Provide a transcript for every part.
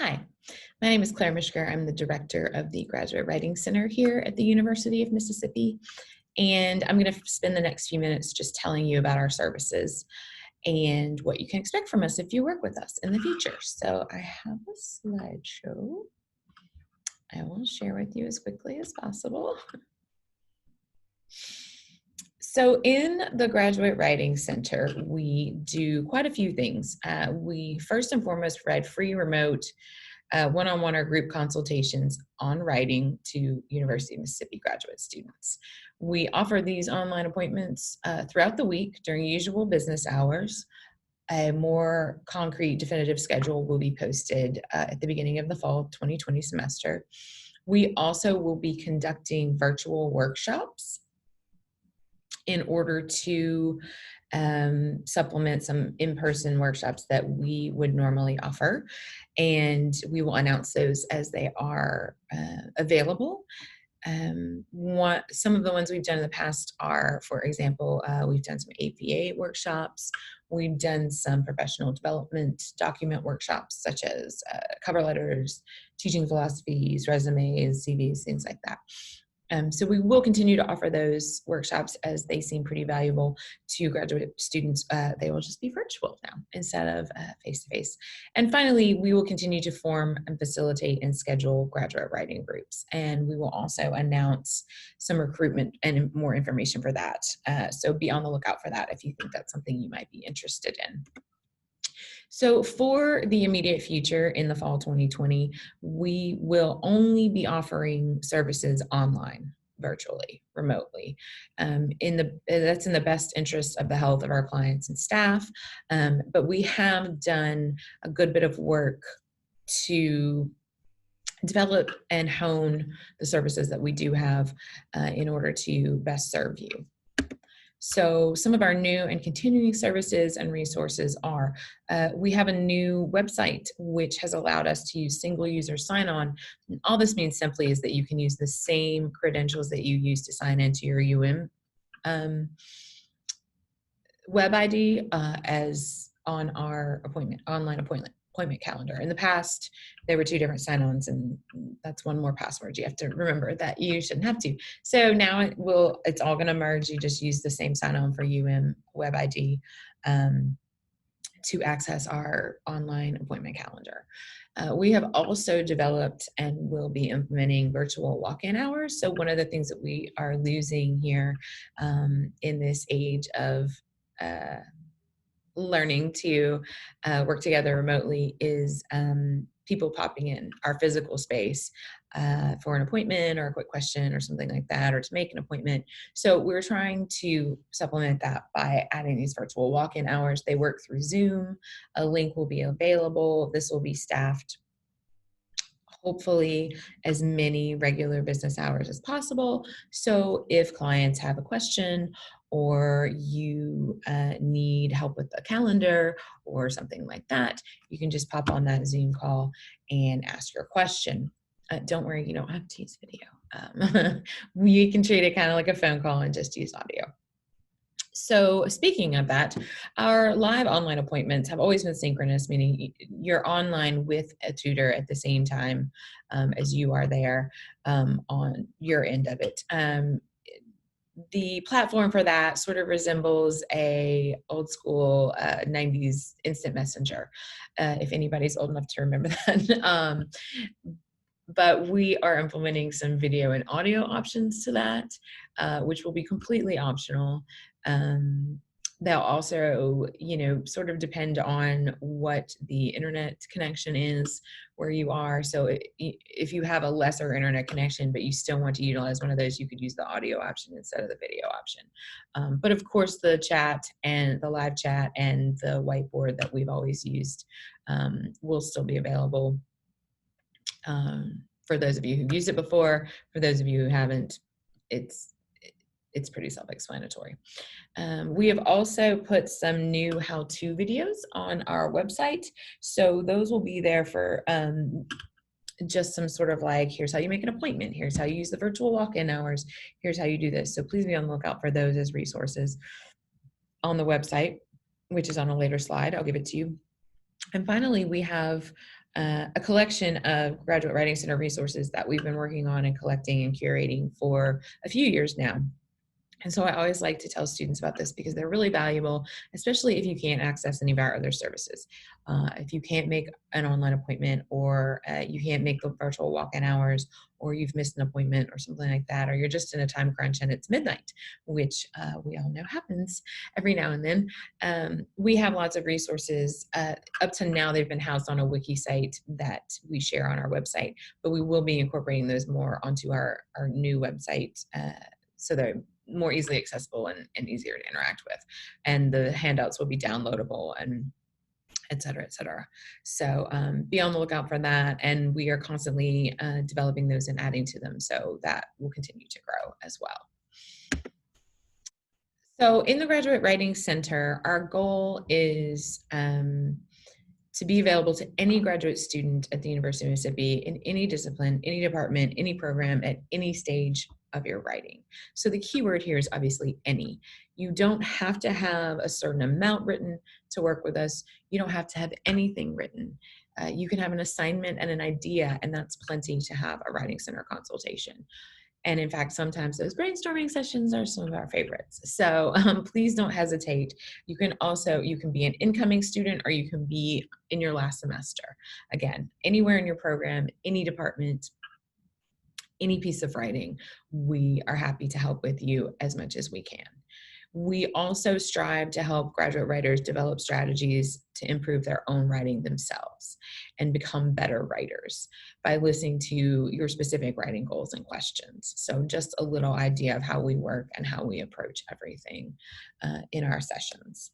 Hi, my name is Claire Mishker. I'm the director of the Graduate Writing Center here at the University of Mississippi. And I'm going to spend the next few minutes just telling you about our services and what you can expect from us if you work with us in the future. So I have a slideshow I will share with you as quickly as possible. So in the Graduate Writing Center, we do quite a few things. We first and foremost provide free remote one-on-one or group consultations on writing to University of Mississippi graduate students. We offer these online appointments throughout the week during usual business hours. A more concrete, definitive schedule will be posted at the beginning of the fall 2020 semester. We also will be conducting virtual workshops in order to supplement some in-person workshops that we would normally offer. And we will announce those as they are available. Some of the ones we've done in the past are, for example, we've done some APA workshops. We've done some professional development document workshops, such as cover letters, teaching philosophies, resumes, CVs, things like that. So we will continue to offer those workshops as they seem pretty valuable to graduate students. They will just be virtual now instead of face-to-face. And finally, we will continue to form and facilitate and schedule graduate writing groups. And we will also announce some recruitment and more information for that. So be on the lookout for that if you think that's something you might be interested in. So for the immediate future in the fall 2020, we will only be offering services online, virtually, remotely. That's in the best interest of the health of our clients and staff. But we have done a good bit of work to develop and hone the services that we do have in order to best serve you. So some of our new and continuing services and resources are, we have a new website, which has allowed us to use single user sign-on. And all this means simply is that you can use the same credentials that you use to sign into your web ID as on our online appointment calendar. In the past, there were two different sign-ons, and that's one more password you have to remember that you shouldn't have to. So now it's all going to merge. You just use the same sign-on for web ID to access our online appointment calendar. We have also developed and will be implementing virtual walk-in hours. So one of the things that we are losing here in this age of learning to work together remotely is people popping in our physical space for an appointment or a quick question or something like that, or to make an appointment. So we're trying to supplement that by adding these virtual walk-in hours. They work through Zoom. A link will be available. This will be staffed hopefully as many regular business hours as possible. So if clients have a question or you need help with a calendar or something like that, you can just pop on that Zoom call and ask your question. Don't worry, you don't have to use video. You can treat it kind of like a phone call and just use audio. So speaking of that, our live online appointments have always been synchronous, meaning you're online with a tutor at the same time as you are there on your end of it. The platform for that sort of resembles a old school 90s instant messenger, if anybody's old enough to remember that. But we are implementing some video and audio options to that, which will be completely optional. They'll also, sort of depend on what the internet connection is where you are. So if you have a lesser internet connection, but you still want to utilize one of those, you could use the audio option instead of the video option. But of course, the chat and the live chat and the whiteboard that we've always used will still be available. For those of you who've used it before, for those of you who haven't, it's pretty self-explanatory. We have also put some new how-to videos on our website. So those will be there for just some sort of like, here's how you make an appointment, here's how you use the virtual walk-in hours, here's how you do this. So please be on the lookout for those as resources on the website, which is on a later slide. I'll give it to you. And finally, we have a collection of Graduate Writing Center resources that we've been working on and collecting and curating for a few years now. And so I always like to tell students about this because they're really valuable, especially if you can't access any of our other services. If you can't make an online appointment, or you can't make the virtual walk-in hours, or you've missed an appointment or something like that, or you're just in a time crunch and it's midnight, which we all know happens every now and then. We have lots of resources. Up to now, they've been housed on a wiki site that we share on our website, but we will be incorporating those more onto our new website, so they're more easily accessible and easier to interact with. And the handouts will be downloadable, and et cetera, et cetera. So be on the lookout for that. And we are constantly developing those and adding to them. So that will continue to grow as well. So in the Graduate Writing Center, our goal is to be available to any graduate student at the University of Mississippi in any discipline, any department, any program, at any stage of your writing. So the key word here is obviously any. You don't have to have a certain amount written to work with us. You don't have to have anything written. You can have an assignment and an idea, and that's plenty to have a Writing Center consultation. And in fact, sometimes those brainstorming sessions are some of our favorites. So please don't hesitate. You can be an incoming student, or you can be in your last semester. Again, anywhere in your program, any department, any piece of writing, we are happy to help with you as much as we can. We also strive to help graduate writers develop strategies to improve their own writing themselves and become better writers by listening to your specific writing goals and questions. So just a little idea of how we work and how we approach everything in our sessions.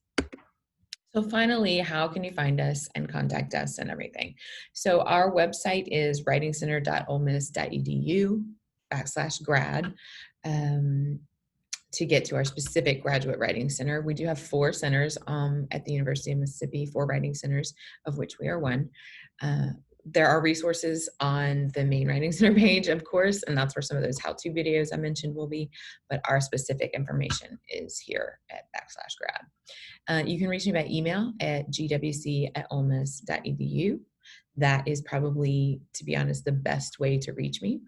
So finally, how can you find us and contact us and everything? So our website is writingcenter.olemess.edu/grad. To get to our specific Graduate Writing Center. We do have 4 centers at the University of Mississippi, 4 writing centers, of which we are one. There are resources on the main Writing Center page, of course, and that's where some of those how-to videos I mentioned will be, but our specific information is here at /grad. You can reach me by email at gwc@olemiss.edu. That is probably, to be honest, the best way to reach me,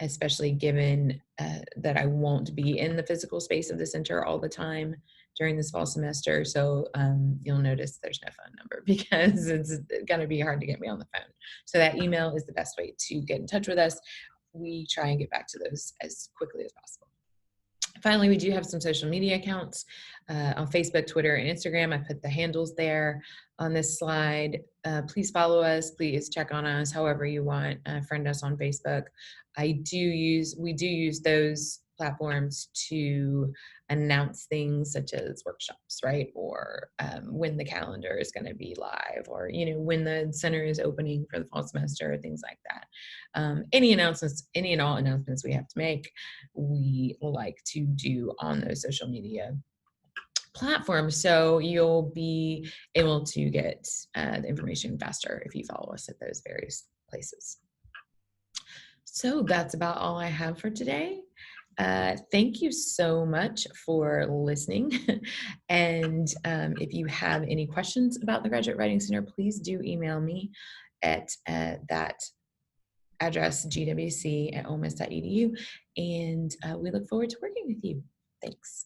especially given that I won't be in the physical space of the center all the time during this fall semester. So you'll notice there's no phone number because it's going to be hard to get me on the phone. So that email is the best way to get in touch with us. We try and get back to those as quickly as possible. Finally, we do have some social media accounts on Facebook, Twitter, and Instagram. I put the handles there on this slide. Please follow us. Please check on us however you want. Friend us on Facebook. We do use those platforms to announce things such as workshops, right? Or when the calendar is going to be live, or when the center is opening for the fall semester, things like that. Any and all announcements we have to make, we like to do on those social media platforms, so you'll be able to get the information faster if you follow us at those various places. So that's about all I have for today. Thank you so much for listening. And if you have any questions about the Graduate Writing Center, please do email me at that address, gwc@olemiss.edu. And we look forward to working with you. Thanks.